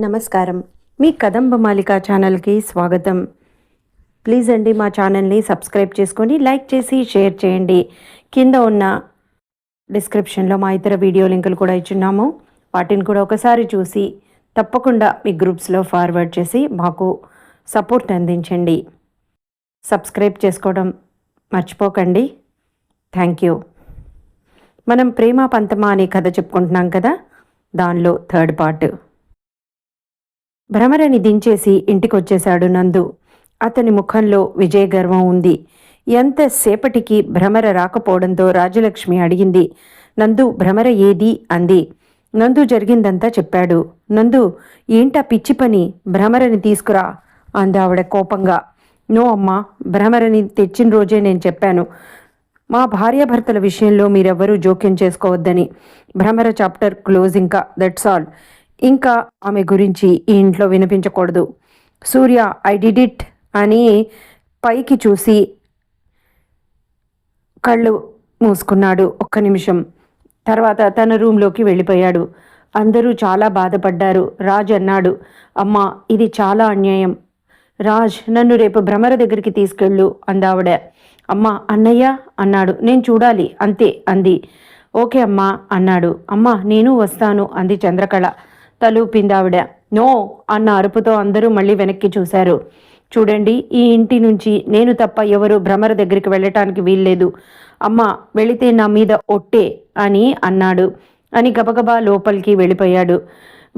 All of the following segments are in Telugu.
నమస్కారం. మీ కదంబ మాలిక ఛానల్కి స్వాగతం. ప్లీజ్ అండి మా ఛానల్ని సబ్స్క్రైబ్ చేసుకొని లైక్ చేసి షేర్ చేయండి. కింద ఉన్న డిస్క్రిప్షన్లో మా ఇతర వీడియో లింకులు కూడా ఇచ్చున్నాము. వాటిని కూడా ఒకసారి చూసి తప్పకుండా మీ గ్రూప్స్లో ఫార్వర్డ్ చేసి మాకు సపోర్ట్ అందించండి. సబ్స్క్రైబ్ చేసుకోవడం మర్చిపోకండి. Thank you. మనం ప్రేమ పంతమా అనే కథ చెప్పుకుంటున్నాం కదా, దానిలో థర్డ్ పార్ట్. భ్రమరని దించేసి ఇంటికొచ్చేశాడు నందు. అతని ముఖంలో విజయ గర్వం ఉంది. ఎంతసేపటికి భ్రమర రాకపోవడంతో రాజలక్ష్మి అడిగింది, నందు భ్రమర ఏది అంది. నందు జరిగిందంతా చెప్పాడు. నందు, ఏంటా పిచ్చి పని, భ్రమరని తీసుకురా అంది ఆవిడ కోపంగా. నో అమ్మా, భ్రమరని తెచ్చిన రోజే నేను చెప్పాను, మా భార్యాభర్తల విషయంలో మీరెవ్వరూ జోక్యం చేసుకోవద్దని. భ్రమర చాప్టర్ క్లోజ్, ఇంకా దట్స్ ఆల్. ఇంకా ఆమె గురించి ఈ ఇంట్లో వినిపించకూడదు. సూర్య, ఐ డిడ్ ఇట్ అని పైకి చూసి కళ్ళు మూసుకున్నాడు. ఒక్క నిమిషం తర్వాత తన రూంలోకి వెళ్ళిపోయాడు. అందరూ చాలా బాధపడ్డారు. రాజ్ అన్నాడు, అమ్మా ఇది చాలా అన్యాయం. రాజ్, నన్ను రేపు భ్రమర దగ్గరికి తీసుకెళ్ళు అందావిడ. అమ్మా, అన్నయ్య అన్నాడు. నేను చూడాలి అంతే అంది. ఓకే అమ్మా అన్నాడు. అమ్మా నేను వస్తాను అంది చంద్రకళ. తలూపిందావిడ. నో అన్న అరుపుతో అందరూ మళ్ళీ వెనక్కి చూశారు. చూడండి, ఈ ఇంటి నుంచి నేను తప్ప ఎవరు భ్రమర దగ్గరికి వెళ్ళటానికి వీల్లేదు. అమ్మా వెళితే నా మీద ఒట్టే అని అన్నాడు అని గబగబా లోపలికి వెళ్ళిపోయాడు.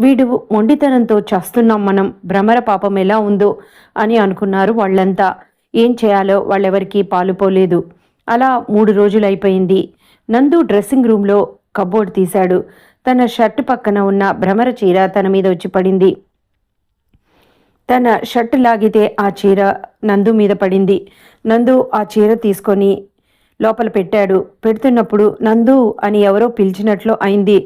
వీడు మొండితనంతో చస్తున్నాం మనం, భ్రమర పాపం ఎలా ఉందో అని అనుకున్నారు వాళ్ళంతా. ఏం చేయాలో వాళ్ళెవరికీ పాలుపోలేదు. అలా 3 రోజులు అయిపోయింది. నందు డ్రెస్సింగ్ రూమ్లో కబోర్డ్ తీశాడు. తన షర్టు పక్కన ఉన్న భ్రమర చీర తన మీద వచ్చి పడింది. తన షర్టు లాగితే ఆ చీర నందు మీద పడింది. నందు ఆ చీర తీసుకొని లోపల పెట్టాడు. పెడుతున్నప్పుడు నందు అని ఎవరో పిలిచినట్లు అయింది.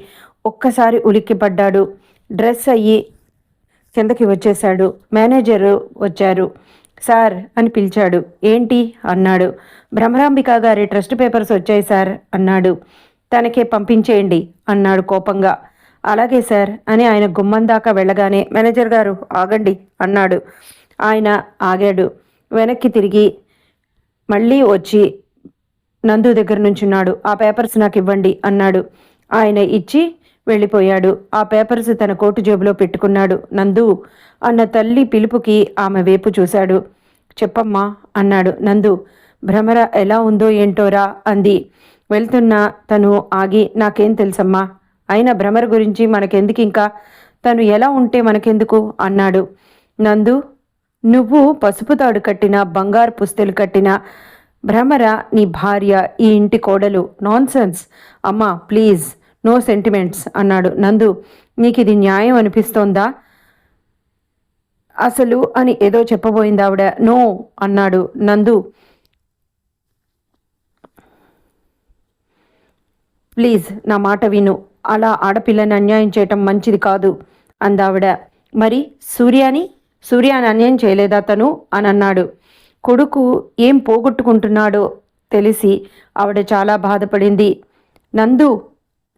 ఒక్కసారి ఉలిక్కిపడ్డాడు. డ్రెస్ అయ్యి కిందకి వచ్చేశాడు. మేనేజరు వచ్చారు. సార్ అని పిలిచాడు. ఏంటి అన్నాడు. భ్రమరాంబిక గారి ట్రస్ట్ పేపర్స్ వచ్చాయి సార్ అన్నాడు. తనకే పంపించేయండి అన్నాడు కోపంగా. అలాగే సార్ అని ఆయన గుమ్మం దాకా వెళ్ళగానే మేనేజర్ గారు ఆగండి అన్నాడు. ఆయన ఆగాడు. వెనక్కి తిరిగి మళ్ళీ వచ్చి నందు దగ్గర నుంచున్నాడు. ఆ పేపర్స్ నాకు ఇవ్వండి అన్నాడు. ఆయన ఇచ్చి వెళ్ళిపోయాడు. ఆ పేపర్స్ తన కోటు జేబులో పెట్టుకున్నాడు. నందు అన్న తల్లి పిలుపుకి ఆమె వైపు చూశాడు. చెప్పమ్మా అన్నాడు. నందు, భ్రమర ఎలా ఉందో ఏంటోరా అంది. వెళ్తున్న తను ఆగి, నాకేం తెలుసమ్మా, అయినా భ్రమర గురించి మనకెందుకు, ఇంకా తను ఎలా ఉంటే మనకెందుకు అన్నాడు. నందు, నువ్వు పసుపు తాడు కట్టిన, బంగారు పుస్తెలు కట్టిన భ్రమర నీ భార్య, ఈ ఇంటి కోడలు. నాన్సెన్స్ అమ్మా, ప్లీజ్ నో సెంటిమెంట్స్ అన్నాడు. నందు, నీకు ఇది న్యాయం అనిపిస్తోందా అసలు అని ఏదో చెప్పబోయింది ఆవిడ. నో అన్నాడు. నందు, ప్లీజ్ నా మాట విను, అలా ఆడపిల్లని అన్యాయం చేయటం మంచిది కాదు అందావిడ. మరి సూర్యాని అన్యాయం చేయలేదా తను అని అన్నాడు. కొడుకు ఏం పోగొట్టుకుంటున్నాడో తెలిసి ఆవిడ చాలా బాధపడింది. నందు,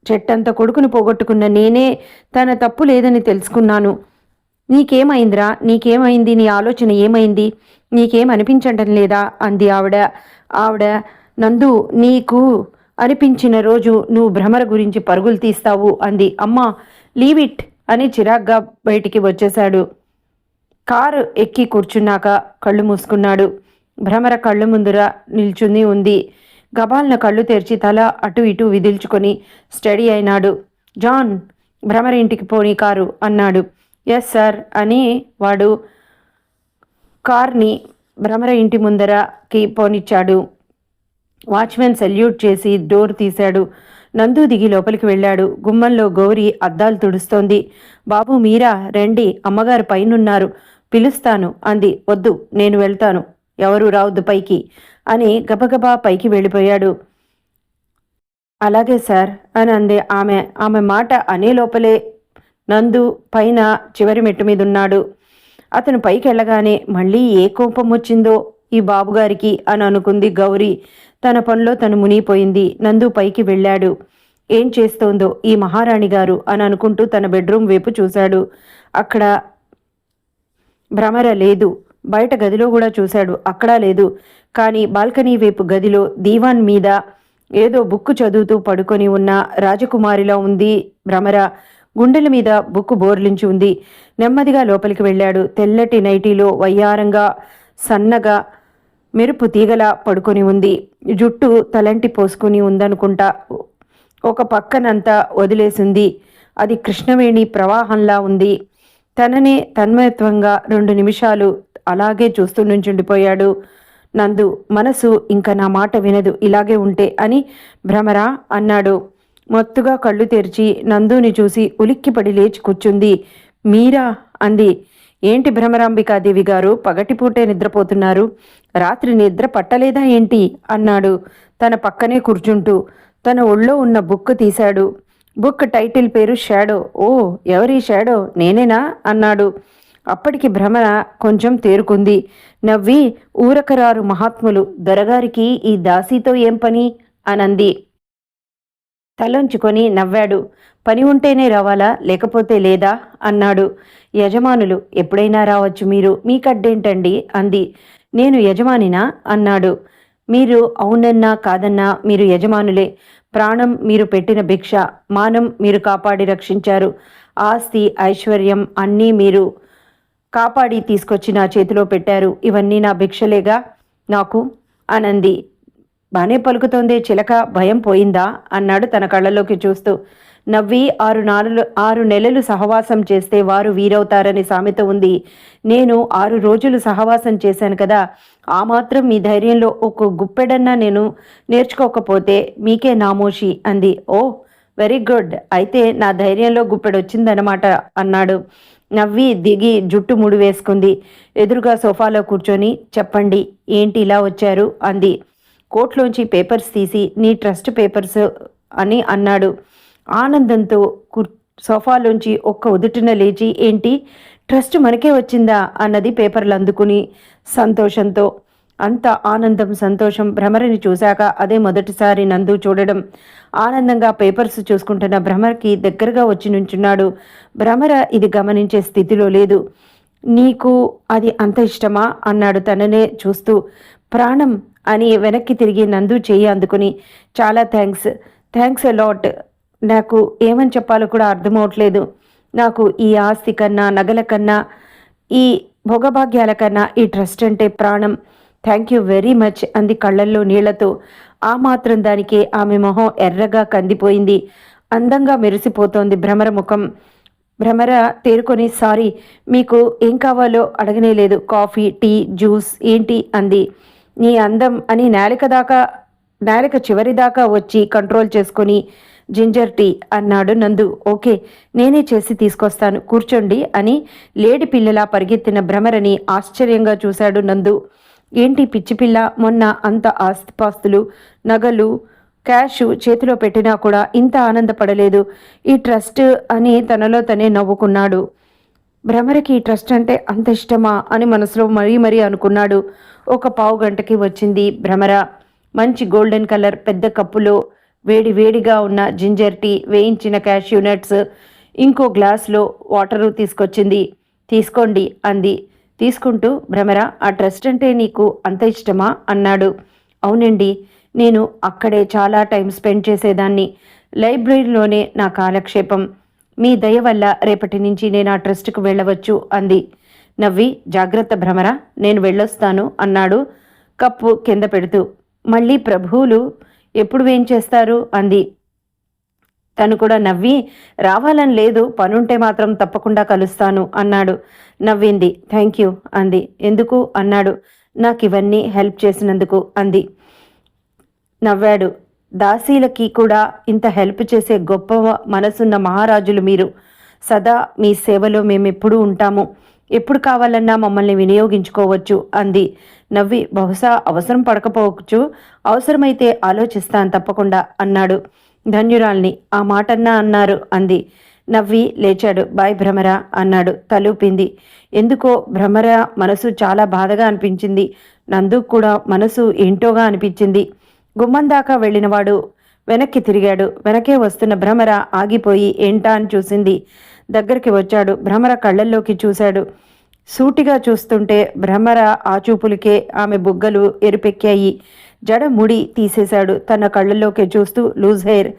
చెట్టంత కొడుకును పోగొట్టుకున్న నేనే తన తప్పు లేదని తెలుసుకున్నాను. నీకేమైందిరా, నీకేమైంది, నీ ఆలోచన ఏమైంది, నీకేం అనిపించటం లేదా అంది ఆవిడ. నందు, నీకు అనిపించిన రోజు నువ్వు భ్రమర గురించి పరుగులు తీస్తావు అంది. అమ్మా లీవ్ ఇట్ అని చిరాగ్గా బయటికి వచ్చేశాడు. కారు ఎక్కి కూర్చున్నాక కళ్ళు మూసుకున్నాడు. భ్రమర కళ్ళు ముందర నిల్చుని ఉంది. గబాల్న కళ్ళు తెరిచి తల అటు ఇటు విదిల్చుకొని స్టడీ అయినాడు. జాన్, భ్రమర ఇంటికి పోనీ కారు అన్నాడు. ఎస్ సార్ అని వాడు కార్ని భ్రమర ఇంటి ముందరకి పోనిచ్చాడు. వాచ్మెన్ సెల్యూట్ చేసి డోర్ తీశాడు. నందు దిగి లోపలికి వెళ్ళాడు. గుమ్మంలో గౌరీ అద్దాలు తుడుస్తోంది. బాబు మీరా, రండి, అమ్మగారు పైనున్నారు, పిలుస్తాను అంది. వద్దు, నేను వెళ్తాను, ఎవరు రావద్దు పైకి అని గబగబా పైకి వెళ్ళిపోయాడు. అలాగే సార్ అని అంది ఆమె మాట అనే లోపలే నందు పైన చివరి మెట్టు మీద ఉన్నాడు. అతను పైకి వెళ్ళగానే మళ్ళీ ఏ కోపం వచ్చిందో ఈ బాబుగారికి అని అనుకుంది గౌరీ. తన పనిలో తను మునిగిపోయింది. నందు పైకి వెళ్ళాడు. ఏం చేస్తోందో ఈ మహారాణి గారు అని అనుకుంటూ తన బెడ్రూమ్ వైపు చూశాడు. అక్కడ భ్రమర లేదు. బయట గదిలో కూడా చూశాడు, అక్కడా లేదు. కానీ బాల్కనీ వైపు గదిలో దీవాన్ మీద ఏదో బుక్కు చదువుతూ పడుకొని ఉన్న రాజకుమారిలా ఉంది భ్రమర. గుండెల మీద బుక్కు బోర్లించి ఉంది. నెమ్మదిగా లోపలికి వెళ్ళాడు. తెల్లటి నైటీలో వయ్యారంగా సన్నగా మెరుపు తీగలా పడుకొని ఉంది. జుట్టు తలంటి పోసుకుని ఉందనుకుంటా. ఒక పక్కనంతా వదిలేసింది. అది కృష్ణవేణి ప్రవాహంలా ఉంది. తననే తన్మయత్వంగా 2 నిమిషాలు అలాగే చూస్తూ నుంచుండిపోయాడు. నందు మనసు ఇంకా నా మాట వినదు ఇలాగే ఉంటే అని భ్రమర అన్నాడు. మొత్తుగా కళ్ళు తెరిచి నందుని చూసి ఉలిక్కిపడి లేచి కూర్చుంది. మీరా అంది. ఏంటి భ్రమరాంబికాదేవి గారు, పగటిపూటే నిద్రపోతున్నారు? రాత్రి నిద్ర పట్టలేదా ఏంటి అన్నాడు తన పక్కనే కూర్చుంటూ. తన ఒళ్ళో ఉన్న బుక్ తీశాడు. బుక్ టైటిల్ పేరు షాడో. ఓ, ఎవరి షాడో? నేనేనా అన్నాడు. అప్పటికి భ్రమర కొంచెం తేరుకుంది. నవ్వి, ఊరకరారు మహాత్ములు, దొరగారికి ఈ దాసీతో ఏం పని అనంది. తలంచుకొని నవ్వాడు. పని ఉంటేనే రావాలా, లేకపోతే లేదా అన్నాడు. యజమానులు ఎప్పుడైనా రావచ్చు, మీరు మీకడ్డేంటండి అంది. నేను యజమానినా అన్నాడు. మీరు అవునన్నా కాదన్నా మీరు యజమానులే. ప్రాణం మీరు పెట్టిన భిక్ష, మానం మీరు కాపాడి రక్షించారు. ఆస్తి ఐశ్వర్యం అన్నీ మీరు కాపాడి తీసుకొచ్చి నా చేతిలో పెట్టారు. ఇవన్నీ నా భిక్షలేగా నాకు అనంది. బానే పలుకుతోందే చిలక, భయం పోయిందా అన్నాడు తన కళ్ళలోకి చూస్తూ. నవ్వి, 6 నెలలు సహవాసం చేస్తే వారు వీరవుతారని సామెత ఉంది. నేను 6 రోజులు సహవాసం చేశాను కదా, ఆ మాత్రం మీ ధైర్యంలో ఒక గుప్పెడన్నా నేను నేర్చుకోకపోతే మీకే నామోషి అంది. ఓ, వెరీ గుడ్, అయితే నా ధైర్యంలో గుప్పెడొచ్చిందనమాట అన్నాడు. నవ్వి దిగి జుట్టు ముడి వేసుకుంది. ఎదురుగా సోఫాలో కూర్చొని చెప్పండి ఏంటి ఇలా వచ్చారు అంది. కోట్లోంచి పేపర్స్ తీసి నీ ట్రస్ట్ పేపర్స్ అని అన్నాడు. ఆనందంతో సోఫాలోంచి ఒక్క ఉదుటిన లేచి ఏంటి ట్రస్ట్ మనకే వచ్చిందా అన్నది పేపర్లు అందుకుని సంతోషంతో. అంత ఆనందం సంతోషం భ్రమరని చూశాక అదే మొదటిసారి నందు చూడడం. ఆనందంగా పేపర్స్ చూసుకుంటున్న భ్రమర్కి దగ్గరగా వచ్చి నుంచున్నాడు. భ్రమర ఇది గమనించే స్థితిలో లేదు. నీకు అది అంత ఇష్టమా అన్నాడు తననే చూస్తూ. ప్రాణం అని వెనక్కి తిరిగి నందు చెయ్యి అందుకుని చాలా థ్యాంక్స్ ఎ లాట్. నాకు ఏమని చెప్పాలో కూడా అర్థమవట్లేదు. నాకు ఈ ఆస్తి కన్నా, నగల కన్నా, ఈ భోగభాగ్యాల కన్నా ఈ ట్రస్ట్ అంటే ప్రాణం. థ్యాంక్ యూ వెరీ మచ్ అంది కళ్ళల్లో నీళ్లతో. ఆ మాత్రం దానికే ఆమె మొహం ఎర్రగా కందిపోయింది. అందంగా మెరిసిపోతోంది భ్రమర ముఖం. భ్రమర తేరుకొని సారీ, మీకు ఏం కావాలో అడగనేలేదు. కాఫీ, టీ, జ్యూస్ ఏంటి అంది. నీ అందం అని నాలిక చివరి దాకా వచ్చి కంట్రోల్ చేసుకొని జింజర్ టీ అన్నాడు నందు. ఓకే, నేనే చేసి తీసుకొస్తాను, కూర్చోండి అని లేడి పిల్లలా పరిగెత్తిన భ్రమరని ఆశ్చర్యంగా చూశాడు నందు. ఏంటి పిచ్చిపిల్ల, మొన్న అంత ఆస్తిపాస్తులు, నగలు, క్యాష్ చేతిలో పెట్టినా కూడా ఇంత ఆనందపడలేదు. ఈ ట్రస్ట్ అని తనలో తనే నవ్వుకున్నాడు. భ్రమరకి ఈ ట్రస్ట్ అంటే అంత ఇష్టమా అని మనసులో మరీ అనుకున్నాడు. ఒక పావు గంటకి వచ్చింది భ్రమర. మంచి గోల్డెన్ కలర్ పెద్ద కప్పులో వేడిగా ఉన్న జింజర్ టీ, వేయించిన క్యాష్యూ నట్స్, ఇంకో గ్లాస్లో వాటరు తీసుకొచ్చింది. తీసుకోండి అంది. తీసుకుంటూ భ్రమర, ఆ ట్రస్ట్ అంటే నీకు అంత ఇష్టమా అన్నాడు. అవునండి, నేను అక్కడే చాలా టైం స్పెండ్ చేసేదాన్ని. లైబ్రరీలోనే నా కాలక్షేపం. మీ దయ వల్ల రేపటి నుంచి నేను ఆ ట్రస్ట్కు వెళ్ళవచ్చు అంది. నవ్వి, జాగ్రత్త భ్రమర, నేను వెళ్ళొస్తాను అన్నాడు కప్పు కింద పెడుతూ. మళ్ళీ ప్రభువులు ఎప్పుడు ఏం చేస్తారు అంది. తను కూడా నవ్వి, రావాలని లేదు, పనుంటే మాత్రం తప్పకుండా కలుస్తాను అన్నాడు. నవ్వింది. థ్యాంక్ యూ అంది. ఎందుకు అన్నాడు. నాకు ఇవన్నీ హెల్ప్ చేసినందుకు అంది. నవ్వాడు. దాసీలకి కూడా ఇంత హెల్ప్ చేసే గొప్ప మనసున్న మహారాజులు మీరు. సదా మీ సేవలో మేమెప్పుడూ ఉంటాము. ఎప్పుడు కావాలన్నా మమ్మల్ని వినియోగించుకోవచ్చు అంది. నవ్వి, బహుశా అవసరం పడకపోవచ్చు, అవసరమైతే ఆలోచిస్తాను తప్పకుండా అన్నాడు. ధన్యురాల్ని, ఆ మాటన్నా అన్నారు అంది. నవ్వి లేచాడు. బాయ్ భ్రమర అన్నాడు. తలూపింది. ఎందుకో భ్రమర మనసు చాలా బాధగా అనిపించింది. నందుకు కూడా మనసు ఏంటోగా అనిపించింది. గుమ్మం దాకా వెళ్ళినవాడు వెనక్కి తిరిగాడు. వెనకే వస్తున్న భ్రమర ఆగిపోయి ఏంటా అని చూసింది. దగ్గరికి వచ్చాడు. భ్రమర కళ్ళల్లోకి చూశాడు. సూటిగా చూస్తుంటే భ్రమర ఆ చూపులకే ఆమె బుగ్గలు ఎరుపెక్కాయి. జడ ముడి తీసేశాడు. తన కళ్ళల్లోకి చూస్తూ లూజ్ హెయిర్,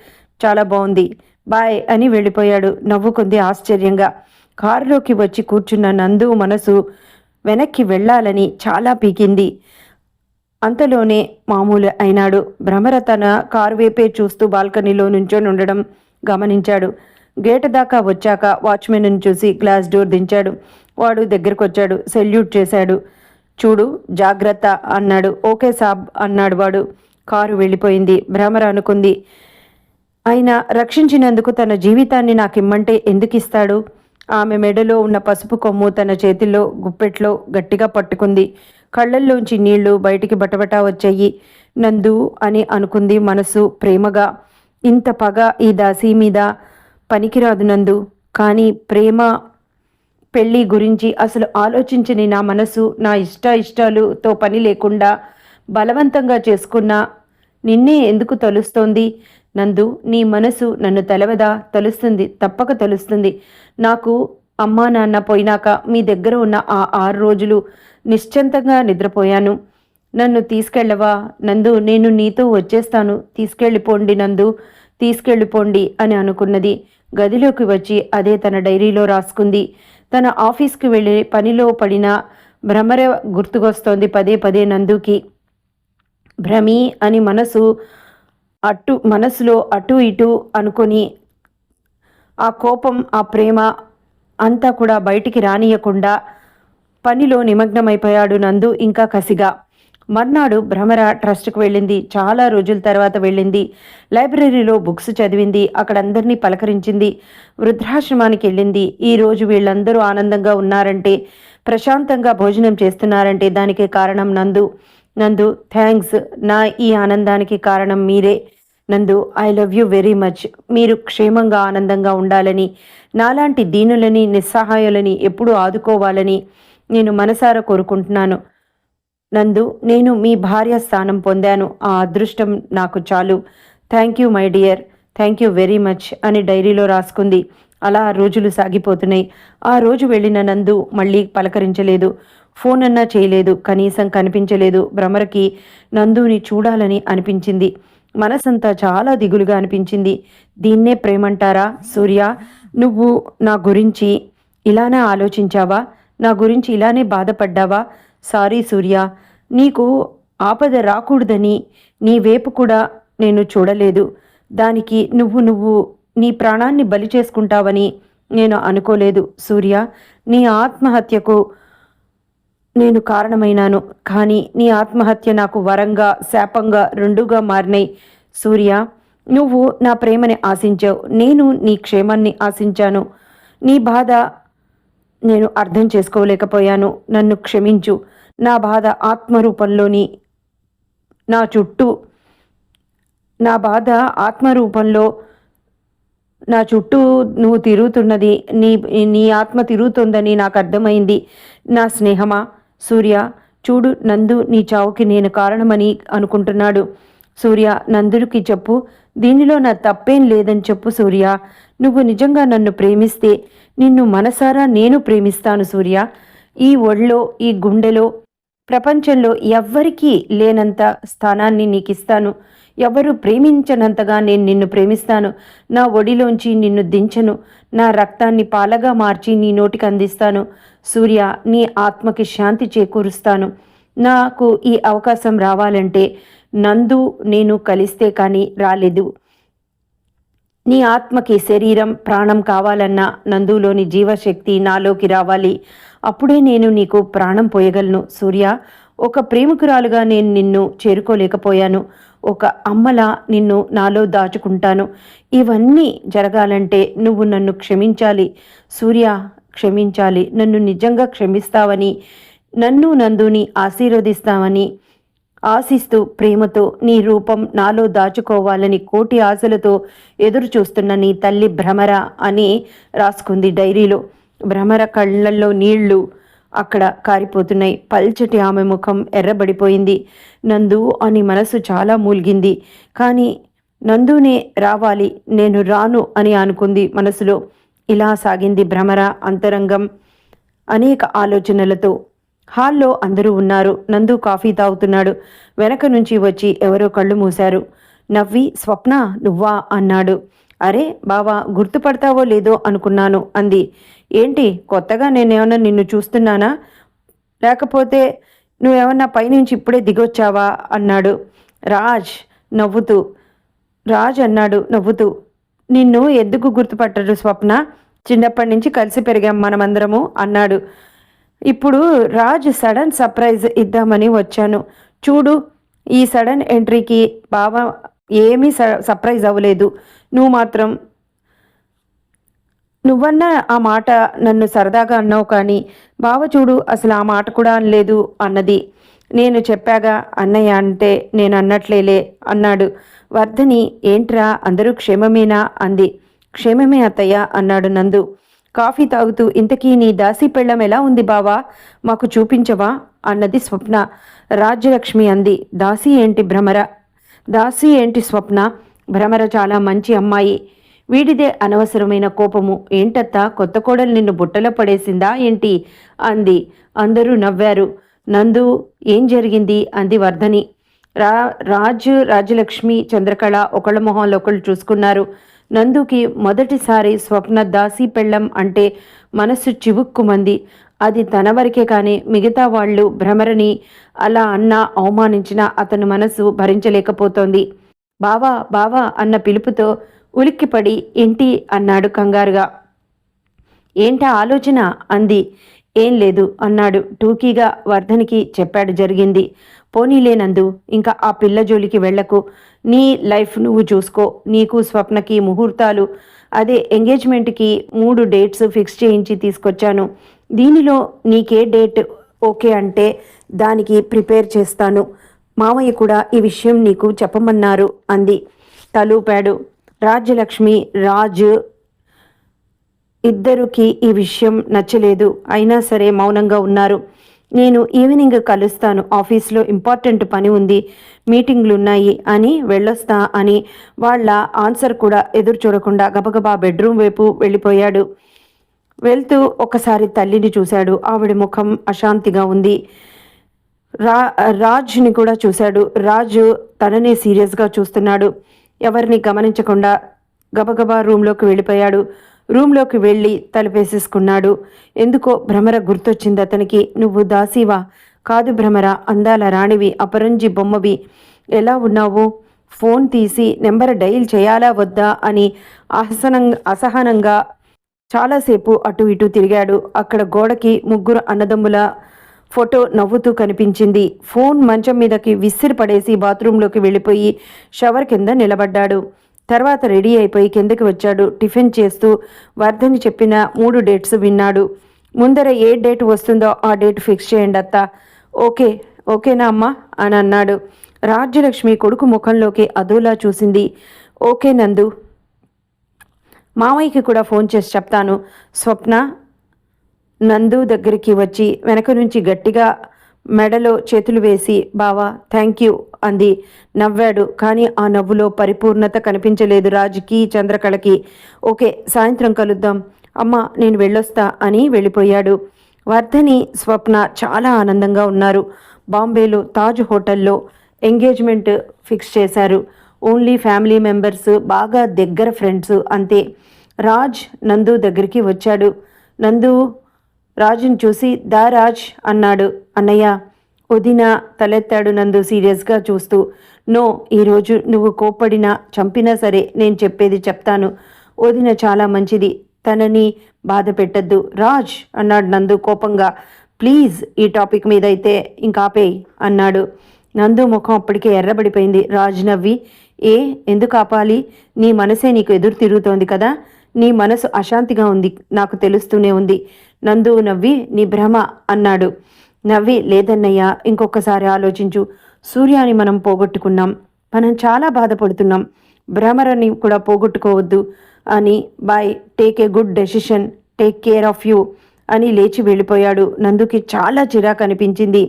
చాలా బాగుంది, బాయ్ అని వెళ్ళిపోయాడు. నవ్వుకుంది ఆశ్చర్యంగా. కారులోకి వచ్చి కూర్చున్న నందు మనసు వెనక్కి వెళ్ళాలని చాలా పీకింది. అంతలోనే మామూలు అయినాడు. భ్రమర తన కారు వైపే చూస్తూ బాల్కనీలో నుంచొని ఉండడం గమనించాడు. గేటు దాకా వచ్చాక వాచ్మెన్ను చూసి గ్లాస్ డోర్ దించాడు. వాడు దగ్గరకొచ్చాడు. సెల్యూట్ చేశాడు. చూడు, జాగ్రత్త అన్నాడు. ఓకే సాబ్ అన్నాడు వాడు. కారు వెళ్ళిపోయింది. భ్రమర అనుకుంది, అయినా రక్షించినందుకు తన జీవితాన్ని నాకిమ్మంటే ఎందుకిస్తాడు? ఆమె మెడలో ఉన్న పసుపు కొమ్ము తన చేతిలో గుప్పెట్లో గట్టిగా పట్టుకుంది. కళ్ళల్లోంచి నీళ్లు బయటికి బటబటా వచ్చాయి. నందు అని అనుకుంది మనసు ప్రేమగా. ఇంత పగ ఈ దాసి మీద పనికిరాదు నందు. కానీ ప్రేమ పెళ్ళి గురించి అసలు ఆలోచించని నా మనసు నా ఇష్టాలుతో పని లేకుండా బలవంతంగా చేసుకున్నా నిన్నే ఎందుకు తలుస్తోంది? నందు, నీ మనసు నన్ను తెలవదా? తెలుస్తుంది, తప్పక తెలుస్తుంది. నాకు అమ్మా నాన్న పోయినాక మీ దగ్గర ఉన్న ఆ 6 రోజులు నిశ్చింతంగా నిద్రపోయాను. నన్ను తీసుకెళ్ళవా నందు? నేను నీతో వచ్చేస్తాను. తీసుకెళ్ళిపోండి నందు, తీసుకెళ్ళిపోండి అని అనుకున్నది. గదిలోకి వచ్చి అదే తన డైరీలో రాసుకుంది. తన ఆఫీస్కి వెళ్ళి పనిలో పడిన భ్రమర గుర్తుకొస్తోంది పదే పదే నందుకి. భ్రమి అని మనసులో అటు ఇటు అనుకొని ఆ కోపం, ఆ ప్రేమ అంతా కూడా బయటికి రానియకుండా పనిలో నిమగ్నమైపోయాడు నందు ఇంకా కసిగా. మర్నాడు భ్రమర ట్రస్ట్కు వెళ్ళింది. చాలా రోజుల తర్వాత వెళ్ళింది. లైబ్రరీలో బుక్స్ చదివింది. అక్కడ అందరినీ పలకరించింది. వృద్ధాశ్రమానికి వెళ్ళింది. ఈరోజు వీళ్ళందరూ ఆనందంగా ఉన్నారంటే, ప్రశాంతంగా భోజనం చేస్తున్నారంటే దానికి కారణం నందు. నందు, థ్యాంక్స్. నా ఈ ఆనందానికి కారణం మీరే. నందు, I love you very much. మీరు క్షేమంగా ఆనందంగా ఉండాలని, నాలాంటి దీనులని నిస్సహాయులని ఎప్పుడూ ఆదుకోవాలని నేను మనసారా కోరుకుంటున్నాను. నందు, నేను మీ భార్య స్థానం పొందాను. ఆ అదృష్టం నాకు చాలు. Thank you my dear, thank you very much అని డైరీలో రాసుకుంది. అలా రోజులు సాగిపోతున్నాయి. ఆ రోజు వెళ్ళిన నందు మళ్ళీ పలకరించలేదు. ఫోన్ అన్నా చేయలేదు. కనీసం కనిపించలేదు. భ్రమరకి నందుని చూడాలని అనిపించింది. మనసంతా చాలా దిగులుగా అనిపించింది. దీన్నే ప్రేమంటారా? సూర్య, నువ్వు నా గురించి ఇలానే ఆలోచించావా? నా గురించి ఇలానే బాధపడ్డావా? సారీ సూర్య, నీకు ఆపద రాకూడదని నీ వైపు కూడా నేను చూడలేదు. దానికి నువ్వు నీ ప్రాణాన్ని బలి చేసుకుంటావని నేను అనుకోలేదు. సూర్య, నీ ఆత్మహత్యకు నేను కారణమైనాను. కానీ నీ ఆత్మహత్య నాకు వరంగా శాపంగా రెండుగా మారినాయి. సూర్య, నువ్వు నా ప్రేమని ఆశించావు. నేను నీ క్షేమాన్ని ఆశించాను. నీ బాధ నేను అర్థం చేసుకోలేకపోయాను. నన్ను క్షమించు. నా బాధ ఆత్మరూపంలోని నా చుట్టూ నా బాధ ఆత్మరూపంలో నా చుట్టూ నువ్వు తిరుగుతున్నది, నీ ఆత్మ తిరుగుతుందని నాకు అర్థమైంది. నా స్నేహమా? సూర్య, చూడు, నందు నీ చావుకి నేను కారణమని అనుకుంటున్నాడు. సూర్య, నందుడికి చెప్పు, దీనిలో నా తప్పేం లేదని చెప్పు. సూర్య, నువ్వు నిజంగా నన్ను ప్రేమిస్తే నిన్ను మనసారా నేను ప్రేమిస్తాను. సూర్య, ఈ ఒళ్ళో, ఈ గుండెలో, ప్రపంచంలో ఎవ్వరికీ లేనంత స్థానాన్ని నీకిస్తాను. ఎవరు ప్రేమించనంతగా నేను నిన్ను ప్రేమిస్తాను. నా ఒడిలోంచి నిన్ను దించను. నా రక్తాన్ని పాలగా మార్చి నీ నోటికి అందిస్తాను. సూర్య, నీ ఆత్మకి శాంతి చేకూరుస్తాను. నాకు ఈ అవకాశం రావాలంటే నందు నేను కలిస్తే కానీ రాలేదు. నీ ఆత్మకి శరీరం ప్రాణం కావాలన్నా నందులోని జీవశక్తి నాలోకి రావాలి. అప్పుడే నేను నీకు ప్రాణం పోయగలను. సూర్య, ఒక ప్రేమికురాలుగా నేను నిన్ను చేరుకోలేకపోయాను. ఒక అమ్మలా నిన్ను నాలో దాచుకుంటాను. ఇవన్నీ జరగాలంటే నువ్వు నన్ను క్షమించాలి. సూర్య, క్షమించాలి. నన్ను నిజంగా క్షమిస్తావని, నన్ను నందుని ఆశీర్వదిస్తావని ఆశిస్తూ ప్రేమతో నీ రూపం నాలో దాచుకోవాలని కోటి ఆశలతో ఎదురు చూస్తున్న నీ తల్లి భ్రమర అని రాసుకుంది డైరీలో. భ్రమర కళ్ళల్లో నీళ్లు అక్కడ కారిపోతున్నాయి. పల్చటి ఆమె ముఖం ఎర్రబడిపోయింది. నందు అని మనసు చాలా మూలిగింది. కానీ నందునే రావాలి, నేను రాను అని అనుకుంది మనసులో. ఇలా సాగింది భ్రమర అంతరంగం అనేక ఆలోచనలతో. హాల్లో అందరూ ఉన్నారు. నందు కాఫీ తాగుతున్నాడు. వెనక నుంచి వచ్చి ఎవరో కళ్ళు మూశారు. నవ్వి, స్వప్న నువ్వా అన్నాడు. అరే బావా, గుర్తుపడతావో లేదో అనుకున్నాను అంది. ఏంటి కొత్తగా నేనేమన్నా నిన్ను చూస్తున్నానా, లేకపోతే నువ్వేమన్నా పైనుంచి ఇప్పుడే దిగొచ్చావా అన్నాడు రాజ్ నవ్వుతూ. రాజ్ అన్నాడు నవ్వుతూ, నిన్ను ఎందుకు గుర్తుపట్టరు స్వప్న, చిన్నప్పటి నుంచి కలిసి పెరిగాం మనమందరము అన్నాడు. ఇప్పుడు రాజ్ సడన్ సర్ప్రైజ్ ఇద్దామని వచ్చాను. చూడు, ఈ సడన్ ఎంట్రీకి బావ ఏమీ సర్ప్రైజ్ అవ్వలేదు. నువ్వు మాత్రం నువ్వన్న ఆ మాట నన్ను సరదాగా అన్నావు, కానీ బావ చూడు అసలు ఆ మాట కూడా అనలేదు అన్నది. నేను చెప్పాగా అన్నయ్య అంటే నేను అన్నట్లేలే అన్నాడు. వర్ధని ఏంట్రా అందరూ క్షేమమేనా అంది. క్షేమమే అత్తయ్య అన్నాడు నందు కాఫీ తాగుతూ. ఇంతకీ నీ దాసీ పెళ్ళం ఎలా ఉంది బావా, మాకు చూపించవా అన్నది స్వప్న. రాజ్యలక్ష్మి అంది. దాసీ ఏంటి భ్రమర, దాసీ ఏంటి స్వప్న, భ్రమర చాలా మంచి అమ్మాయి. వీడిదే అనవసరమైన కోపము. ఏంటత్తా కొత్త కోడలు నిన్ను బుట్టలో పడేసిందా ఏంటి అంది. అందరూ నవ్వారు. నందు ఏం జరిగింది అంది వర్ధని. రాజ్యలక్ష్మి చంద్రకళ ఒకళ్ళ మొహంలో ఒకళ్ళు చూసుకున్నారు. నందుకి మొదటిసారి స్వప్న దాసీ పెళ్ళం అంటే మనస్సు చివుక్కుమంది. అది తన వరకే కానీ మిగతా వాళ్ళు భ్రమరని అలా అన్నా అవమానించినా అతను మనసు భరించలేకపోతోంది. బావా బావా అన్న పిలుపుతో ఉలిక్కిపడి ఏంటి అన్నాడు కంగారుగా. ఏంటా ఆలోచన అంది. ఏం లేదు అన్నాడు టూకీగా. వర్ధనికి చెప్పాడు జరిగింది. పోనీలేనందు, ఇంకా ఆ పిల్ల జోలికి వెళ్లకు. నీ లైఫ్ నువ్వు చూసుకో. నీకు స్వప్నకి ముహూర్తాలు, అదే ఎంగేజ్మెంట్కి 3 డేట్స్ ఫిక్స్ చేయించి తీసుకొచ్చాను. దీనిలో నీకే డేట్ ఓకే అంటే దానికి ప్రిపేర్ చేస్తాను. మామయ్య కూడా ఈ విషయం నీకు చెప్పమన్నారు అంది. తలూపాడు. రాజ్యలక్ష్మి రాజు ఇద్దరికి ఈ విషయం నచ్చలేదు. అయినా సరే మౌనంగా ఉన్నారు. నేను ఈవినింగ్ కలుస్తాను, ఆఫీస్లో ఇంపార్టెంట్ పని ఉంది, మీటింగ్లున్నాయి అని వెళ్ళొస్తా అని వాళ్ళ ఆన్సర్ కూడా ఎదురు చూడకుండా గబగబా బెడ్రూమ్ వైపు వెళ్ళిపోయాడు. వెళ్తూ ఒకసారి తల్లిని చూశాడు. ఆవిడ ముఖం అశాంతిగా ఉంది. రాజ్ని కూడా చూశాడు. రాజు తననే సీరియస్గా చూస్తున్నాడు. ఎవరిని గమనించకుండా గబగబా రూమ్లోకి వెళ్ళిపోయాడు. రూమ్లోకి వెళ్ళి తలుపేసేసుకున్నాడు. ఎందుకో భ్రమర గుర్తొచ్చింది అతనికి. నువ్వు దాసీవా? కాదు భ్రమర, అందాల రాణివి, అపరంజి బొమ్మవి. ఎలా ఉన్నావు? ఫోన్ తీసి నెంబర్ డైల్ చేయాలా వద్దా అని అసహనంగా చాలాసేపు అటు ఇటు తిరిగాడు. అక్కడ గోడకి 3 అన్నదమ్ముల ఫోటో నవ్వుతూ కనిపించింది. ఫోన్ మంచం మీదకి విసిరి పడేసి బాత్రూంలోకి వెళ్ళిపోయి షవర్ కింద నిలబడ్డాడు. తర్వాత రెడీ అయిపోయి కిందకి వచ్చాడు. టిఫిన్ చేస్తూ వర్ధని చెప్పిన 3 డేట్స్ విన్నాడు. ముందర ఏ డేట్ వస్తుందో ఆ డేట్ ఫిక్స్ చేయండి అత్త. ఓకేనా అమ్మా అని అన్నాడు. రాజ్యలక్ష్మి కొడుకు ముఖంలోకి అదోలా చూసింది. ఓకే నందు, మామయ్యకి కూడా ఫోన్ చేసి చెప్తాను. స్వప్న నందు దగ్గరికి వచ్చి వెనక నుంచి గట్టిగా మెడలో చేతులు వేసి బావా థ్యాంక్ యూ అంది. నవ్వాడు. కానీ ఆ నవ్వులో పరిపూర్ణత కనిపించలేదు రాజుకి, చంద్రకళకి. ఓకే, సాయంత్రం కలుద్దాం అమ్మా, నేను వెళ్ళొస్తా అని వెళ్ళిపోయాడు. వర్ధని స్వప్న చాలా ఆనందంగా ఉన్నారు. బాంబేలో తాజ్ హోటల్లో ఎంగేజ్మెంట్ ఫిక్స్ చేశారు. ఓన్లీ ఫ్యామిలీ మెంబర్స్, బాగా దగ్గర ఫ్రెండ్స్ అంతే. రాజ్ నందు దగ్గరికి వచ్చాడు. నందు రాజుని చూసి దా రాజ్ అన్నాడు. అన్నయ్య. వదిన తలెత్తాడు నందు సీరియస్గా చూస్తూ. నో, ఈరోజు నువ్వు కోప్పడినా చంపినా సరే నేను చెప్పేది చెప్తాను. వదిన చాలా మంచిది, తనని బాధ పెట్టద్దు రాజ్ అన్నాడు నందు కోపంగా. ప్లీజ్ ఈ టాపిక్ మీద అయితే ఇంకాపేయ్ అన్నాడు. నందు ముఖం అప్పటికే ఎర్రబడిపోయింది. రాజ్ నవ్వి, ఎందుకు ఆపాలి? నీ మనసే నీకు ఎదురు తిరుగుతోంది కదా, నీ మనసు అశాంతిగా ఉంది, నాకు తెలుస్తూనే ఉంది. నందు నవ్వి నీ భ్రమ అన్నాడు. నవ్వి లేదన్నయ్య, ఇంకొకసారి ఆలోచించు. సూర్యాని మనం పోగొట్టుకున్నాం, మనం చాలా బాధపడుతున్నాం. భ్రమరని కూడా పోగొట్టుకోవద్దు అని. Bye, take a good decision, take care of you అని లేచి వెళ్ళిపోయాడు. నందుకి చాలా చిరాకు అనిపించింది.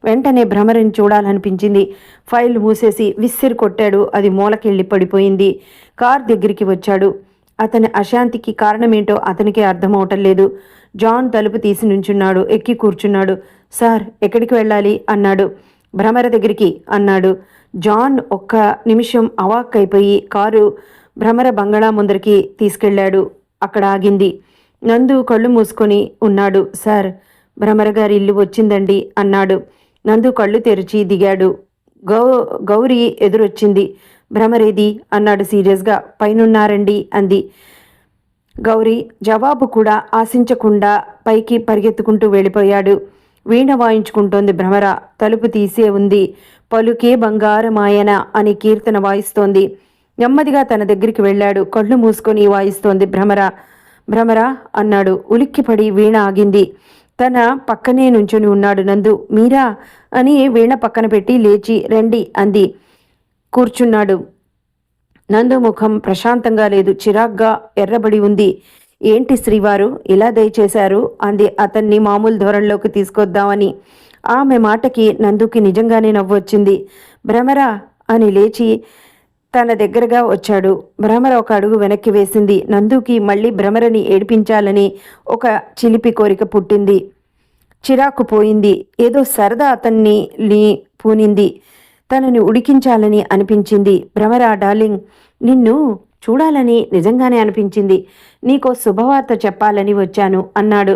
వెంటనే భ్రమరిని చూడాలనిపించింది. ఫైల్ మూసేసి విసిరి కొట్టాడు. అది మూలకెళ్ళి పడిపోయింది. కార్ దగ్గరికి వచ్చాడు. అతని అశాంతికి కారణమేంటో అతనికే అర్థమవటం లేదు. జాన్ తలుపు తీసి నుంచున్నాడు. ఎక్కి కూర్చున్నాడు. సార్, ఎక్కడికి వెళ్ళాలి అన్నాడు. భ్రమర దగ్గరికి అన్నాడు. జాన్ ఒక్క నిమిషం అవాక్కైపోయి కారు భ్రమర బంగళా ముందరికి తీసుకెళ్లాడు. అక్కడ ఆగింది. నందు కళ్ళు మూసుకొని ఉన్నాడు. సార్, భ్రమర గారి ఇల్లు వచ్చిందండి అన్నాడు. నందు కళ్ళు తెరిచి దిగాడు. గౌరీ ఎదురొచ్చింది. భ్రమరేది అన్నాడు సీరియస్గా. పైనున్నారండి అంది. గౌరీ జవాబు కూడా ఆశించకుండా పైకి పరిగెత్తుకుంటూ వెళ్ళిపోయాడు. వీణ వాయించుకుంటోంది భ్రమర. తలుపు తీసే ఉంది. పలుకే బంగారమాయన అని కీర్తన వాయిస్తోంది. నెమ్మదిగా తన దగ్గరికి వెళ్ళాడు. కళ్ళు మూసుకొని వాయిస్తోంది భ్రమర. భ్రమర అన్నాడు. ఉలిక్కిపడి వీణ ఆగింది. తన పక్కనే నుంచుని ఉన్నాడు నందు. మీరా అని వీణ పక్కన పెట్టి లేచి రండి అంది. కూర్చున్నాడు. నందు ముఖం ప్రశాంతంగా లేదు. చిరాగ్గా ఎర్రబడి ఉంది. ఏంటి శ్రీవారు ఇలా దయచేశారు అంది అతన్ని మామూలు ధోరణిలోకి తీసుకొద్దామని. ఆమె మాటకి నందుకి నిజంగానే నవ్వొచ్చింది. భ్రమర అని లేచి తన దగ్గరగా వచ్చాడు. భ్రమర ఒక అడుగు వెనక్కి వేసింది. నందుకి మళ్ళీ భ్రమరని ఏడిపించాలని ఒక చిలిపి కోరిక పుట్టింది. చిరాకు పోయింది. ఏదో సరదా అతన్ని పూనింది. తనని ఉడికించాలని అనిపించింది. భ్రమర, డార్లింగ్, నిన్ను చూడాలని నిజంగానే అనిపించింది. నీకో శుభవార్త చెప్పాలని వచ్చాను అన్నాడు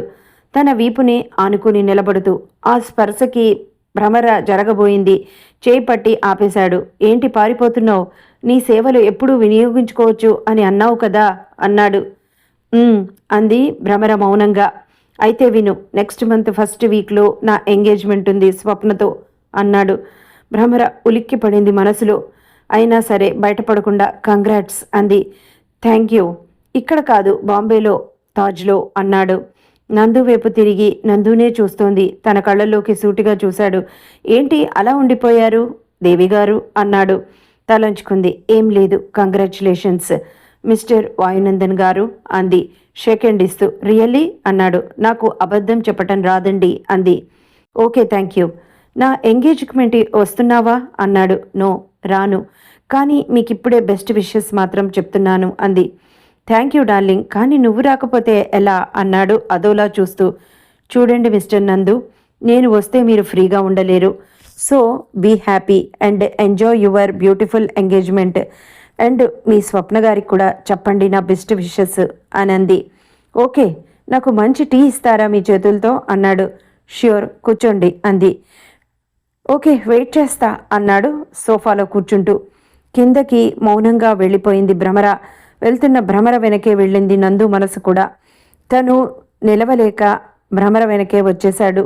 తన వీపుని ఆనుకుని నిలబడుతూ. ఆ స్పర్శకి భ్రమర జరగబోయింది. చేయి పట్టి ఆపేశాడు. ఏంటి పారిపోతున్నావు? నీ సేవలు ఎప్పుడూ వినియోగించుకోవచ్చు అని అన్నావు కదా అన్నాడు. అంది భ్రమర మౌనంగా. అయితే విను, నెక్స్ట్ మంత్ ఫస్ట్ వీక్లో నా ఎంగేజ్మెంట్ ఉంది స్వప్నతో అన్నాడు. భ్రమర ఉలిక్కి పడింది మనసులో. అయినా సరే బయటపడకుండా కంగ్రాట్స్ అంది. Thank you. ఇక్కడ కాదు, బాంబేలో తాజ్లో అన్నాడు. నందు వైపు తిరిగి నందునే చూస్తోంది. తన కళ్ళల్లోకి సూటిగా చూశాడు. ఏంటి అలా ఉండిపోయారు దేవిగారు అన్నాడు. తలంచుకుంది. ఏం లేదు, కంగ్రాచ్యులేషన్స్ మిస్టర్ వాయునందన్ గారు అంది షేక్ హ్యాండ్ ఇస్తూ. రియల్లీ అన్నాడు. నాకు అబద్ధం చెప్పటం రాదండి అంది. Okay, thank you. నా ఎంగేజ్మెంట్ వస్తున్నావా అన్నాడు. నో, రాను. కానీ మీకిప్పుడే బెస్ట్ విషెస్ మాత్రం చెప్తున్నాను అంది. థ్యాంక్ యూ డార్లింగ్, కానీ నువ్వు రాకపోతే ఎలా అన్నాడు అదోలా చూస్తూ. చూడండి మిస్టర్ నందు, నేను వస్తే మీరు ఫ్రీగా ఉండలేరు. So be happy and enjoy your beautiful engagement. And మీ స్వప్న గారికి కూడా చెప్పండి నా బెస్ట్ విషెస్ అని అంది. ఓకే, నాకు మంచి టీ ఇస్తారా మీ చేతులతో అన్నాడు. ష్యూర్, కూర్చోండి అంది. ఓకే, వెయిట్ చేస్తా అన్నాడు సోఫాలో కూర్చుంటూ. కిందకి మౌనంగా వెళ్ళిపోయింది భ్రమర. వెళ్తున్న భ్రమర వెనకే వెళ్ళింది నందు మనసు కూడా. తను నిలవలేక భ్రమర వెనకే వచ్చేశాడు.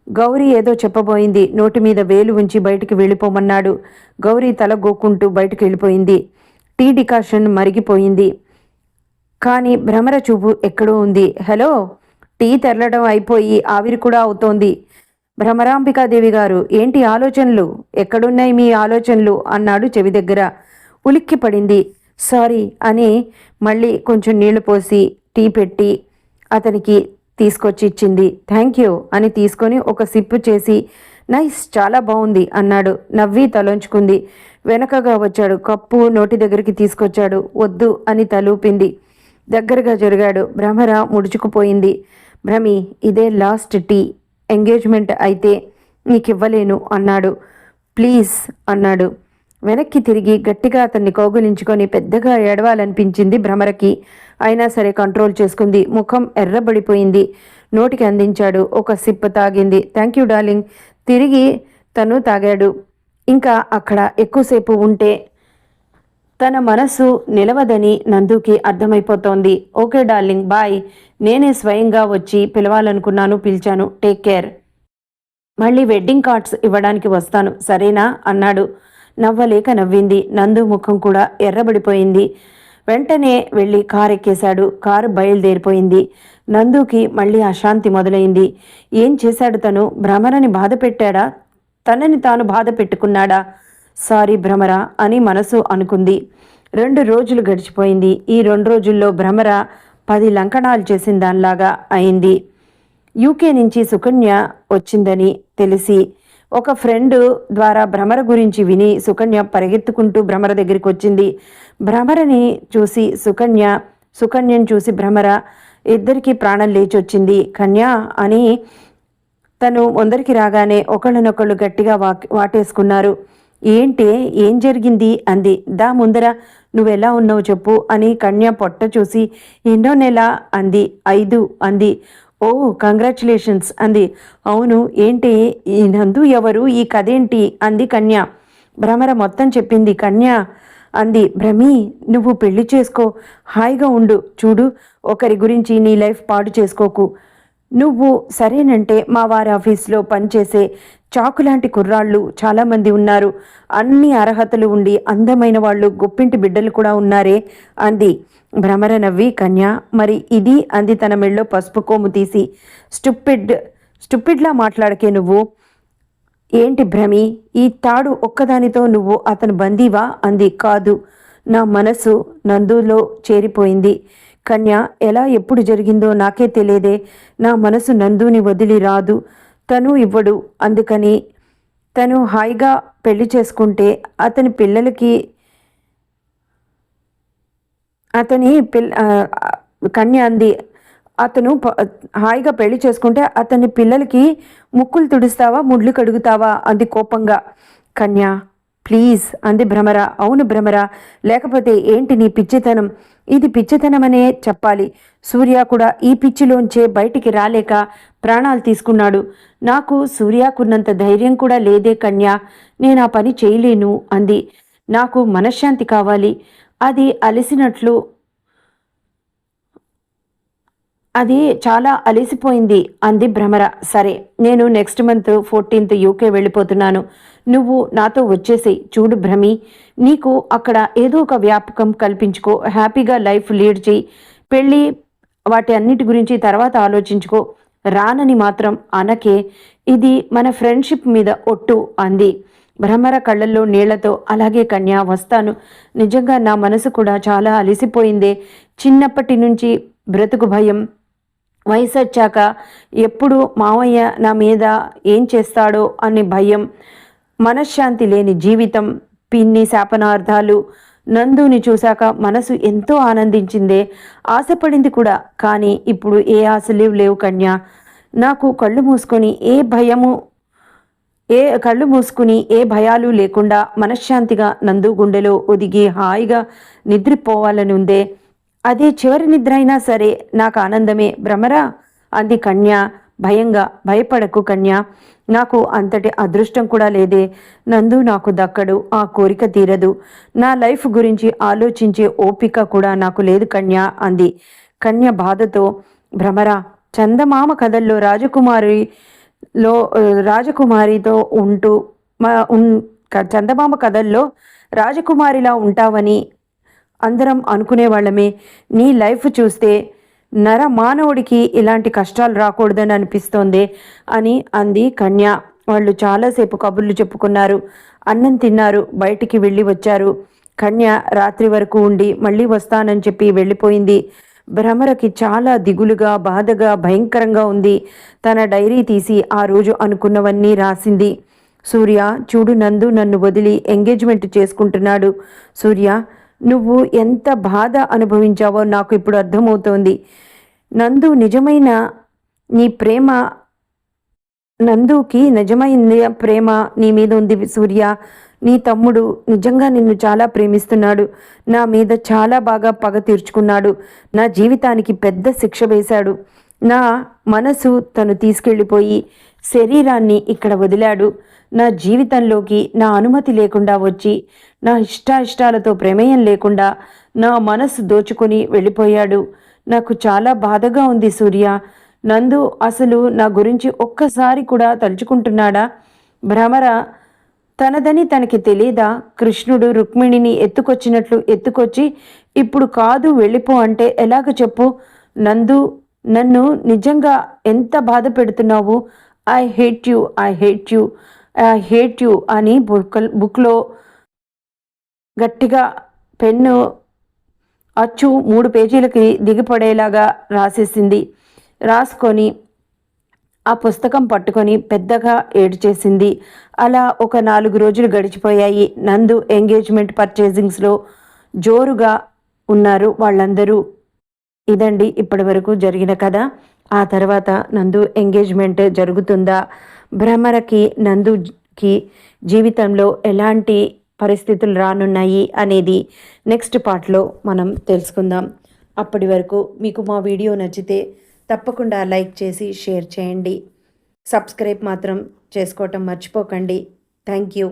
గౌరీ ఏదో చెప్పబోయింది. నోటి మీద వేలు ఉంచి బయటికి వెళ్ళిపోమన్నాడు. గౌరీ తల గోక్కుంటూ బయటికి వెళ్ళిపోయింది. టీ డికాషన్ మరిగిపోయింది. కానీ భ్రమర చూపు ఎక్కడో ఉంది. హలో, టీ తెరలడం అయిపోయి ఆవిరి కూడా అవుతోంది. భ్రమరాంబికాదేవి గారు, ఏంటి ఆలోచనలు? ఎక్కడున్నాయి మీ ఆలోచనలు అన్నాడు చెవి దగ్గర. ఉలిక్కి పడింది. సారీ అని మళ్ళీ కొంచెం నీళ్లు పోసి టీ పెట్టి అతనికి తీసుకొచ్చి ఇచ్చింది. థ్యాంక్ యూ అని తీసుకొని ఒక సిప్పు చేసి నైస్, చాలా బాగుంది అన్నాడు. నవ్వి తలొంచుకుంది. వెనకగా వచ్చాడు. కప్పు నోటి దగ్గరికి తీసుకొచ్చాడు. వద్దు అని తలూపింది. దగ్గరగా జరిగాడు. భ్రమర ముడుచుకుపోయింది. భ్రమి, ఇదే లాస్ట్ టీ. ఎంగేజ్మెంట్ అయితే నీకివ్వలేను అన్నాడు. ప్లీజ్ అన్నాడు. వెనక్కి తిరిగి గట్టిగా అతన్ని కౌగులించుకొని పెద్దగా ఏడవాలనిపించింది భ్రమరకి. అయినా సరే కంట్రోల్ చేసుకుంది. ముఖం ఎర్రబడిపోయింది. నోటికి అందించాడు. ఒక సిప్ తాగింది. Thank you darling. తిరిగి తను తాగాడు. ఇంకా అక్కడ ఎక్కువసేపు ఉంటే తన మనసు నిలవదని నందుకి అర్థమైపోతోంది. Okay darling, bye. నేనే స్వయంగా వచ్చి పిలవాలనుకున్నాను, పిలిచాను. Take care. మళ్ళీ వెడ్డింగ్ కార్డ్స్ ఇవ్వడానికి వస్తాను, సరేనా అన్నాడు. నవ్వలేక నవ్వింది. నందు ముఖం కూడా ఎర్రబడిపోయింది. వెంటనే వెళ్ళి కారు ఎక్కేశాడు. కారు బయలుదేరిపోయింది. నందుకి మళ్ళీ అశాంతి మొదలైంది. ఏం చేశాడు తను? భ్రమరని బాధ పెట్టాడా? తనని తాను బాధ పెట్టుకున్నాడా? సారీ భ్రమర అని మనసు అనుకుంది. 2 రోజులు గడిచిపోయింది. ఈ 2 రోజుల్లో భ్రమర 10 లంకణాలు చేసిన దానిలాగా అయింది. యూకే నుంచి సుకన్య వచ్చిందని తెలిసి ఒక ఫ్రెండ్ ద్వారా భ్రమర గురించి విని సుకన్య పరిగెత్తుకుంటూ భ్రమర దగ్గరికి వచ్చింది. భ్రమరని చూసి సుకన్యను చూసి భ్రమర ఇద్దరికి ప్రాణం లేచొచ్చింది. కన్య అని తను ముందరికి రాగానే ఒకళ్ళనొకళ్ళు గట్టిగా వాటేసుకున్నారు. ఏం జరిగింది అంది. దా ముందర నువ్వెలా ఉన్నావు చెప్పు అని కన్య పొట్ట చూసి ఎన్నో నెల అంది. 5 అంది. ఓ కంగ్రాచులేషన్స్ అంది. అవును ఏంటి ఈ నందు ఎవరు, ఈ కథేంటి అంది కన్య. భ్రమర మొత్తం చెప్పింది. కన్య అంది, భ్రమి నువ్వు పెళ్లి చేసుకో, హాయిగా ఉండు. చూడు, ఒకరి గురించి నీ లైఫ్ పాడు చేసుకోకు. నువ్వు సరేనంటే మా వారి ఆఫీస్లో పనిచేసే చాకులాంటి కుర్రాళ్ళు చాలామంది ఉన్నారు. అన్ని అర్హతలు ఉండి అందమైన వాళ్ళు, గొప్పింటి బిడ్డలు కూడా ఉన్నారే అంది. భ్రమర నవ్వి, కన్య మరి ఇది అంది తన మెళ్ళో పసుపు కోము తీసి. స్టూపిడ్లా మాట్లాడకే నువ్వు. ఏంటి భ్రమి, ఈ తాడు ఒక్కదానితో నువ్వు అతను బందీవా అంది. కాదు, నా మనసు నందులో చేరిపోయింది. కన్య ఎలా ఎప్పుడు జరిగిందో నాకే తెలియదే. నా మనసు నందుని వదిలి రాదు. తను ఇవ్వడు. అందుకని తను హాయిగా పెళ్లి చేసుకుంటే కన్య అంది, అతను హాయిగా పెళ్లి చేసుకుంటే అతని పిల్లలకి ముక్కులు తుడుస్తావా, ముడ్లు కడుగుతావా అంది కోపంగా. కన్య ప్లీజ్ అంది భ్రమర. అవును భ్రమర, లేకపోతే ఏంటి నీ పిచ్చితనం? ఇది పిచ్చితనమనే చెప్పాలి. సూర్య కూడా ఈ పిచ్చిలోంచే బయటికి రాలేక ప్రాణాలు తీసుకున్నాడు. నాకు సూర్యకున్నంత ధైర్యం కూడా లేదే కన్య. నేను ఆ పని చేయలేను అంది. నాకు మనశ్శాంతి కావాలి. అది చాలా అలసిపోయింది అంది భ్రమర. సరే, నేను నెక్స్ట్ మంత్ 14th యూకే వెళ్ళిపోతున్నాను. నువ్వు నాతో వచ్చేసేయి. చూడు భ్రమి, నీకు అక్కడ ఏదో ఒక వ్యాపకం కల్పించుకో. హ్యాపీగా లైఫ్ లీడ్ చేయి. పెళ్ళి వాటి అన్నిటి గురించి తర్వాత ఆలోచించుకో. రానని మాత్రం అనకే. ఇది మన ఫ్రెండ్షిప్ మీద ఒట్టు అంది. భ్రమర కళ్ళల్లో నీళ్లతో, అలాగే కన్య, వస్తాను. నిజంగా నా మనసు కూడా చాలా అలసిపోయిందే. చిన్నప్పటి నుంచి బ్రతుకు భయం, వయసు వచ్చాక ఎప్పుడు మామయ్య నా మీద ఏం చేస్తాడో అని భయం, మనశ్శాంతి లేని జీవితం, పిన్ని శాపనార్థాలు. నందుని చూశాక మనసు ఎంతో ఆనందించిందే, ఆశపడింది కూడా. కానీ ఇప్పుడు ఏ ఆశలు లేవు కన్య. నాకు కళ్ళు మూసుకొని ఏ భయాలు లేకుండా మనశ్శాంతిగా నందు గుండెలో ఒదిగి హాయిగా నిద్రపోవాలని ఉందే. అదే చివరి నిద్ర అయినా సరే నాకు ఆనందమే భ్రమరా అంది కన్య భయంగా. భయపడకు కన్య, నాకు అంతటి అదృష్టం కూడా లేదే. నందు నాకు దక్కడు, ఆ కోరిక తీరదు. నా లైఫ్ గురించి ఆలోచించే ఓపిక కూడా నాకు లేదు కన్య అంది. కన్య బాధతో, భ్రమర చందమామ కథల్లో రాజకుమారితో ఉంటూ చందమామ కథల్లో రాజకుమారిలా ఉంటావని అందరం అనుకునేవాళ్ళమే. నీ లైఫ్ చూస్తే మానవుడికి ఇలాంటి కష్టాలు రాకూడదని అనిపిస్తోంది అని అంది కన్య. వాళ్ళు చాలాసేపు కబుర్లు చెప్పుకున్నారు, అన్నం తిన్నారు, బయటికి వెళ్ళి వచ్చారు. కన్య రాత్రి వరకు ఉండి మళ్ళీ వస్తానని చెప్పి వెళ్ళిపోయింది. భ్రమరకి చాలా దిగులుగా, బాధగా, భయంకరంగా ఉంది. తన డైరీ తీసి ఆ రోజు అనుకున్నవన్నీ రాసింది. సూర్య చూడు, నందు నన్ను వదిలి ఎంగేజ్మెంట్ చేసుకుంటున్నాడు. సూర్య, నువ్వు ఎంత బాధ అనుభవించావో నాకు ఇప్పుడు అర్థమవుతోంది. నందుకి నిజమైన ప్రేమ నీ మీద ఉంది సూర్య. నీ తమ్ముడు నిజంగా నిన్ను చాలా ప్రేమిస్తున్నాడు. నా మీద చాలా బాగా పగ తీర్చుకున్నాడు. నా జీవితానికి పెద్ద శిక్ష వేశాడు. నా మనసు తను తీసుకెళ్ళిపోయి శరీరాన్ని ఇక్కడ వదిలాడు. నా జీవితంలోకి నా అనుమతి లేకుండా వచ్చి నా ఇష్టాలతో ప్రమేయం లేకుండా నా మనసు దోచుకొని వెళ్ళిపోయాడు. నాకు చాలా బాధగా ఉంది సూర్య. నందు అసలు నా గురించి ఒక్కసారి కూడా తలుచుకుంటున్నాడా? భ్రమర తనదని తనకి తెలియదా? కృష్ణుడు రుక్మిణిని ఎత్తుకొచ్చినట్లు ఎత్తుకొచ్చి ఇప్పుడు కాదు వెళ్ళిపో అంటే ఎలాగ చెప్పు? నందు, నన్ను నిజంగా ఎంత బాధ పెడుతున్నావు? ఐ హేట్ యూ అని బుక్లో గట్టిగా పెన్ను అచ్చు 3 పేజీలకి దిగిపడేలాగా రాసేసింది. రాసుకొని ఆ పుస్తకం పట్టుకొని పెద్దగా ఏడ్చేసింది. అలా ఒక 4 రోజులు గడిచిపోయాయి. నందు ఎంగేజ్మెంట్ పర్చేజింగ్స్లో జోరుగా ఉన్నారు వాళ్ళందరూ. ఇదండి ఇప్పటి వరకు జరిగిన కథ. ఆ తర్వాత నందు ఎంగేజ్మెంట్ జరుగుతుందా? భ్రమరకి నందుకి జీవితంలో ఎలాంటి పరిస్థితులు రానున్నాయి అనేది నెక్స్ట్ పార్ట్లో మనం తెలుసుకుందాం. అప్పటి వరకు మీకు మా వీడియో నచ్చితే తప్పకుండా లైక్ చేసి షేర్ చేయండి. సబ్స్క్రైబ్ మాత్రం చేసుకోవటం మర్చిపోకండి. Thank you.